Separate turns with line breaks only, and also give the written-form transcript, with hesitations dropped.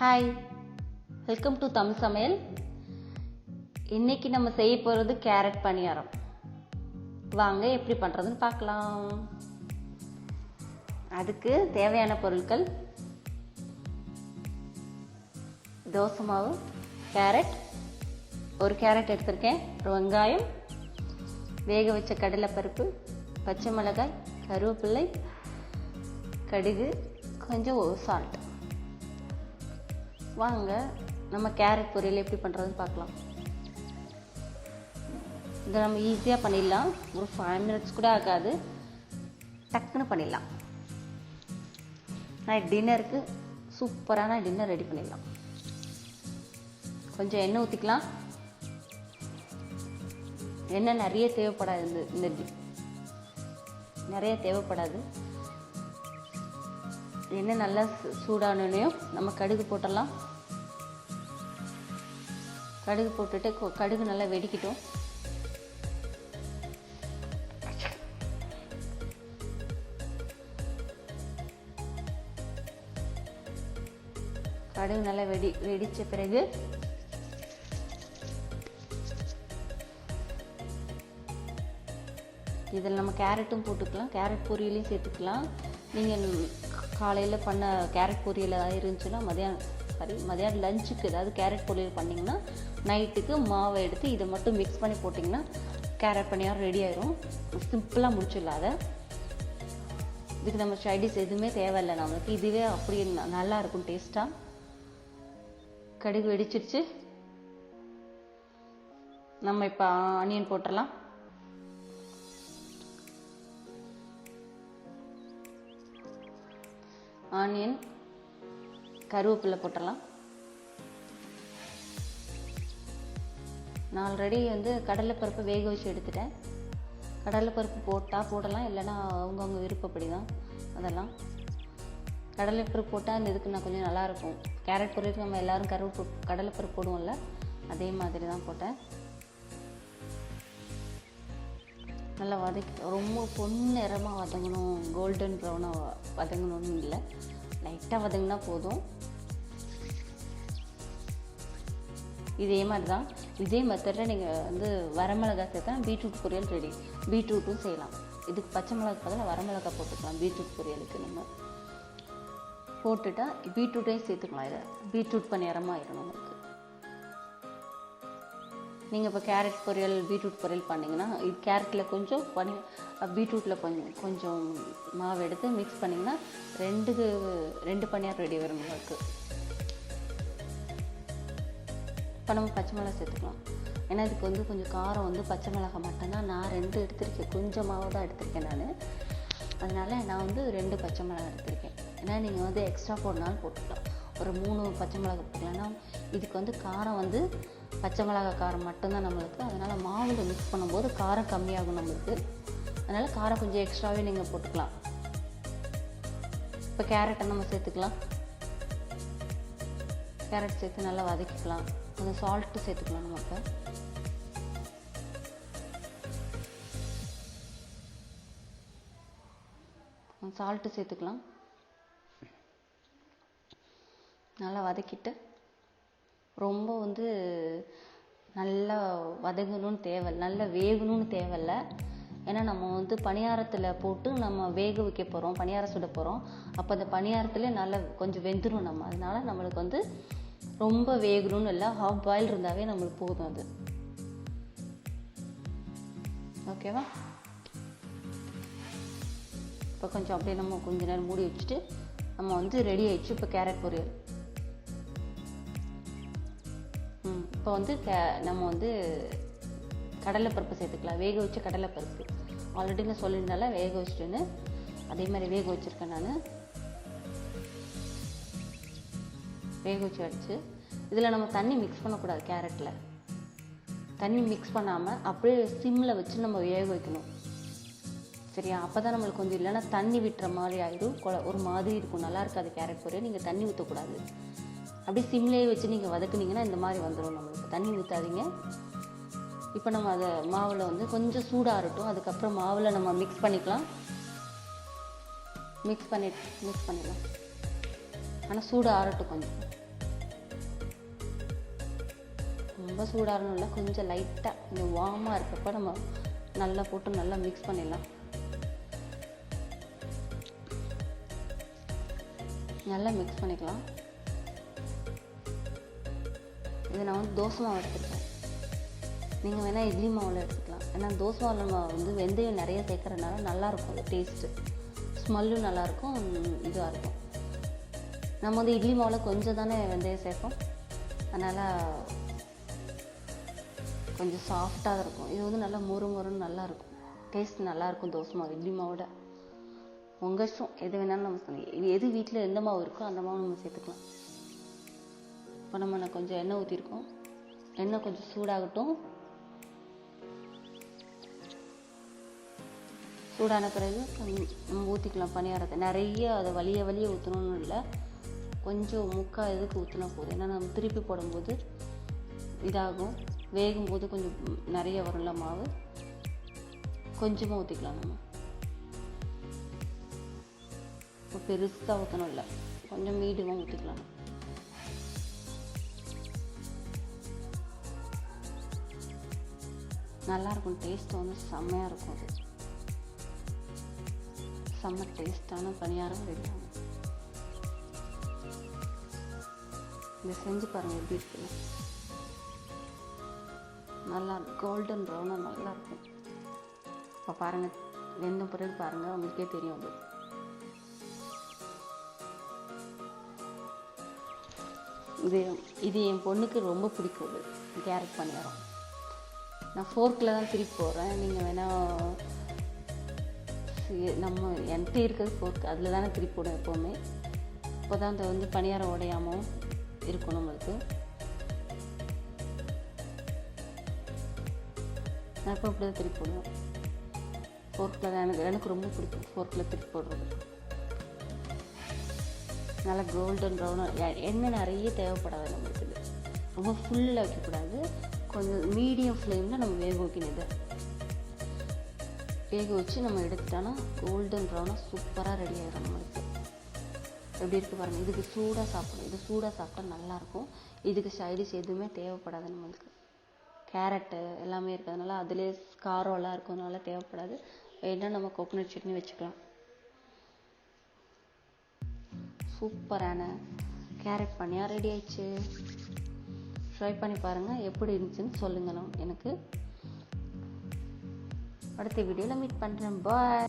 Hi, welcome to Tamil சமையல். இன்னைக்கு நம்ம செய்ய போகிறது கேரட் பணியாரம். வாங்க எப்படி பண்ணுறதுன்னு பார்க்கலாம். அதுக்கு தேவையான பொருட்கள்: தோசை மாவு, கேரட், ஒரு கேரட் எடுத்திருக்கேன், ஒரு வெங்காயம், வேக வச்ச கடலைப்பருப்பு, பச்சை மிளகாய், கருவேப்பிள்ளை, கடுகு, கொஞ்சம் சால்ட். வாங்க நம்ம கேரட் பொரியல் எப்படி பண்ணுறதுன்னு பார்க்கலாம். இதை நம்ம ஈஸியாக பண்ணிடலாம். ஒரு 5 minutes கூட ஆகாது, டக்குன்னு பண்ணிடலாம். நான் டின்னருக்கு சூப்பரான டின்னர் ரெடி பண்ணிடலாம். கொஞ்சம் எண்ணெய் ஊற்றிக்கலாம். எண்ணெய் நிறைய தேவைப்படாது, இந்த நிறைய தேவைப்படாது. எண்ணெய் நல்லா சூடானோனையும் நம்ம கடுகு போட்டுடலாம். கடுகு போட்டுட்டு கடுகு நல்லா வெடிக்கட்டும். கடுகு நல்லா வெடிச்ச பிறகு இதில் நம்ம கேரட்டும் போட்டுக்கலாம். கேரட் பொரியலையும் சேர்த்துக்கலாம். நீங்கள் காலையில் பண்ண கேரட் பொரியல் ஏதாவது இருந்துச்சுன்னா மதியானம் லஞ்சுக்கு ஏதாவது கேரட் பொரியல் பண்ணிங்கன்னா நைட்டுக்கு மாவை எடுத்து இதை மட்டும் மிக்ஸ் பண்ணி போட்டிங்கன்னா கேரட் பணியாரம் ரெடி ஆயிரும். சிம்பிளாக முடிச்சிடலாம். அதை இதுக்கு நம்ம சைடிஸ் எதுவுமே தேவையில்லை நம்மளுக்கு. இதுவே அப்படி நல்லா இருக்கும் டேஸ்ட்டாக. கடுகு வெடிச்சிருச்சு. நம்ம இப்போ ஆனியன் போட்டுடலாம். ஆனியன், கருவேப்பிலை போட்டுடலாம். நான் ஆல்ரெடி கடலைப்பருப்பு வேக வச்சு எடுத்துட்டேன். கடலைப்பருப்பு போட்டால் போடலாம், இல்லைன்னா அவங்கவுங்க விருப்பப்படி தான். அதெல்லாம் கடலைப்பருப்பு போட்டால் இந்த இதுக்கு நான் கொஞ்சம் நல்லாயிருக்கும். கேரட் பொரியலுக்கு நம்ம எல்லோரும் கடலைப்பருப்பு போடுவோம்ல, அதே மாதிரி தான் போட்டேன். நல்லா ரொம்ப பொன்னிறமாக வதங்கணும், கோல்டன் ப்ரௌனாக வதங்கணும்னு இல்லை, லைட்டாக வதங்கினா போதும். இதே மாதிரி தான், இதே மெத்தடில் நீங்கள் வரமிளகாய் சேர்த்தா பீட்ரூட் பொரியல் ரெடி. பீட்ரூட்டும் செய்யலாம். இதுக்கு பச்சை மிளகாய் பதிலாக வரமிளகாய் போட்டுக்கலாம். பீட்ரூட் பொரியலுக்கு நம்ம போட்டுட்டா பீட்ரூட்டையும் சேர்த்துக்கலாம். இதை பீட்ரூட் பணியாரமாக ஆயிடும் நமக்கு. நீங்கள் இப்போ கேரட் பொரியல், பீட்ரூட் பொரியல் பண்ணிங்கன்னா இது கேரட்டில் கொஞ்சம் பீட்ரூட்டில் கொஞ்சம் மாவு எடுத்து மிக்ஸ் பண்ணிங்கன்னா ரெண்டு பணியாரம் ரெடி வரும் உங்களுக்கு. இப்போ நம்ம பச்சை மிளகாய் சேர்த்துக்கலாம். ஏன்னா இதுக்கு கொஞ்சம் காரம் பச்சை மிளகாய் மட்டும்தான். நான் 2 எடுத்திருக்கேன், கொஞ்சம் மாவு தான் எடுத்திருக்கேன் நான். அதனால் நான் 2 பச்சை மிளகாய் எடுத்திருக்கேன். ஏன்னா நீங்கள் எக்ஸ்ட்ரா போடனாலும் போட்டுக்கலாம். ஒரு 3 பச்சை மிளகாய் போட்டுக்கலாம். ஏன்னா இதுக்கு காரம் பச்சை மிளகாய் காரம் மட்டும்தான் நம்மளுக்கு. அதனால் மாவில் மிக்ஸ் பண்ணும்போது காரம் கம்மியாகும் நம்மளுக்கு. அதனால் காரம் கொஞ்சம் எக்ஸ்ட்ராவே நீங்கள் போட்டுக்கலாம். இப்போ கேரட்டை நம்ம சேர்த்துக்கலாம். கேரட் சேர்த்து நல்லா வதக்கிக்கலாம். கொஞ்சம் சால்ட்டு சேர்த்துக்கலாம். நம்ம இப்போ சால்ட்டு சேர்த்துக்கலாம். நல்லா வதக்கிட்டு ரொம்ப நல்லா வதங்கணும்னு தேவையில்லை, நல்லா வேகணும்னு தேவையில்லை. ஏன்னா நம்ம பணியாரத்தில் போட்டு நம்ம வேக வைக்க போகிறோம், பணியாரம் சுட போகிறோம். அப்போ அந்த பணியாரத்தில் நல்லா கொஞ்சம் வெந்துடும் நம்ம. அதனால நம்மளுக்கு ரொம்ப வேகணும்னு இல்லை, ஹாஃப் பாயில் இருந்தாவே நம்மளுக்கு போதும் அது. ஓகேவா? இப்போ கொஞ்சம் அப்படியே நம்ம கொஞ்ச நேரம் மூடி வச்சுட்டு நம்ம ரெடி ஆயிடுச்சு. இப்போ கேரட் பொரியல். இப்போ நம்ம கடலைப்பருப்பு சேர்த்துக்கலாம். வேக வச்ச கடலைப்பருப்பு ஆல்ரெடி நான் சொல்லியிருந்தால வேக வச்சுட்டேன்னு, அதே மாதிரி வேக வச்சுருக்கேன் நான். வேக வச்சு அடிச்சு இதில் நம்ம தண்ணி மிக்ஸ் பண்ணக்கூடாது. கேரட்டில் தண்ணி மிக்ஸ் பண்ணாமல் அப்படியே சிம்மில் வச்சு நம்ம வேக வைக்கணும். சரியா? அப்போ தான் நம்மளுக்கு இல்லைன்னா தண்ணி விட்டுற மாதிரி ஆகிடும், ஒரு மாதிரி இருக்கும், நல்லா இருக்காது கேரட் பொரியல். நீங்கள் தண்ணி ஊற்றக்கூடாது. அப்படியே சிம்லேயே வச்சு நீங்கள் வதக்குனீங்கன்னா இந்த மாதிரி வந்துடும் நம்மளுக்கு. தண்ணி ஊற்றாதீங்க. இப்போ நம்ம அதை மாவில் கொஞ்சம் சூடாகட்டும். அதுக்கப்புறம் மாவில் நம்ம மிக்ஸ் பண்ணிக்கலாம். மிக்ஸ் பண்ணிடலாம். ஆனால் சூடு ஆறட்டும் கொஞ்சம். ரொம்ப சூடாகணும் இல்லை, கொஞ்சம் லைட்டாக இந்த வார்மாக இருக்கப்போ நம்ம நல்லா போட்டு நல்லா மிக்ஸ் பண்ணிடலாம். நல்லா மிக்ஸ் பண்ணிக்கலாம். இது நான் வந்து தோசை மாவு எடுத்துருக்கேன். நீங்கள் வேணால் இட்லி மாவில் எடுத்துக்கலாம். ஏன்னா தோசை மாவில் நம்ம வந்து வெந்தயம் நிறைய சேர்க்குறதுனால நல்லாயிருக்கும், அது டேஸ்ட்டு ஸ்மெல்லும் நல்லாயிருக்கும், இதுவாக இருக்கும். நம்ம வந்து இட்லி மாவில் கொஞ்சம் தானே வெந்தயம் சேர்ப்போம், அதனால் கொஞ்சம் சாஃப்டாக தான் இருக்கும். இது வந்து நல்லா மொறுன்னு நல்லாயிருக்கும், டேஸ்ட் நல்லாயிருக்கும் தோசை மாவு இட்லி மாவோட. உங்கள் இஷ்டம், எது வேணாலும் நம்ம சொல்லி எது வீட்டில் எந்த மாவு இருக்கோ அந்த மாவு நம்ம சேர்த்துக்கலாம். இப்போ நம்ம கொஞ்சம் எண்ணெய் ஊற்றிருக்கோம். எண்ணெய் கொஞ்சம் சூடாகட்டும். சூடான பிறகு நம்ம ஊற்றிக்கலாம் பணியாரத்தை. நிறைய அதை வலிய ஊற்றணும்னு இல்லை, கொஞ்சம் முக்கால் இதுக்கு ஊற்றினா போதும். ஏன்னா நம்ம திருப்பி போடும்போது இதாகும், வேகும்போது கொஞ்சம் நிறைய வரும்ல மாவு, கொஞ்சமாக ஊற்றிக்கலாம். நம்ம இப்போ பெருசாக ஊற்றணும் இல்லை, கொஞ்சம் மீடியமாக ஊற்றிக்கலாம். நல்லாயிருக்கும், டேஸ்ட்டு வந்து செம்மையாக இருக்கும். அது செம்ம டேஸ்டான பணியாரம் ரெடி ஆகும். இதை செஞ்சு பாருங்கள் எப்படி இருக்குன்னு. நல்லா கோல்டன் ப்ரௌனாக நல்லாயிருக்கும். இப்போ பாருங்கள், வெந்த பிறகு பாருங்கள், உங்களுக்கே தெரியும். அது இது என் பொண்ணுக்கு ரொம்ப பிடிக்கும். இது கேரட் பணியாரம். நான் ஃபோர்க்கில் தான் திருப்பி போடுறேன். நீங்கள் வேணால் நம்ம என்கிட்ட இருக்கிறது ஃபோர்க், அதில் தானே திருப்பி போடுவேன் எப்போவுமே. இப்போ தான் அந்த வந்து பணியாரம் உடையாமல் இருக்கும் நம்மளுக்கு. நான் இப்போ இப்படி தான் திருப்பி போடுவேன். ஃபோர்க்கில் தான் எனக்கு ரொம்ப பிடிக்கும், ஃபோர்க்கில் திருப்பி போடுறது. நல்லா கோல்டன் ப்ரௌனாக, எண்ணெய் நிறைய தேவைப்படாது நம்மளுக்கு. இது ரொம்ப ஃபுல்லாக வைக்கக்கூடாது, கொஞ்சம் மீடியம் ஃப்ளேமில் நம்ம வேக வைக்கணும். இதை வேக வச்சு நம்ம எடுத்துட்டோன்னா கோல்டன் ப்ரௌனாக சூப்பராக ரெடி ஆகிடும் நம்மளுக்கு. எப்படி இருக்குது பாருங்கள். இதுக்கு சூடாக சாப்பிடணும், இது சூடாக சாப்பிட்டா நல்லாயிருக்கும். இதுக்கு சைடிஷ் எதுவுமே தேவைப்படாது நம்மளுக்கு. கேரட்டு எல்லாமே இருக்கிறதுனால அதிலே காரம்லாம் இருக்கிறதுனால தேவைப்படாது. வேணால் நம்ம கோகோனட் சட்னி வச்சுக்கலாம். சூப்பரான கேரட் பனியாரம் ரெடி ஆயிடுச்சு. ட்ரை பண்ணி பாருங்கள், எப்படி இருந்துச்சுன்னு சொல்லுங்கள் எனக்கு. அடுத்த வீடியோவில் மீட் பண்ணுறேன். பாய்.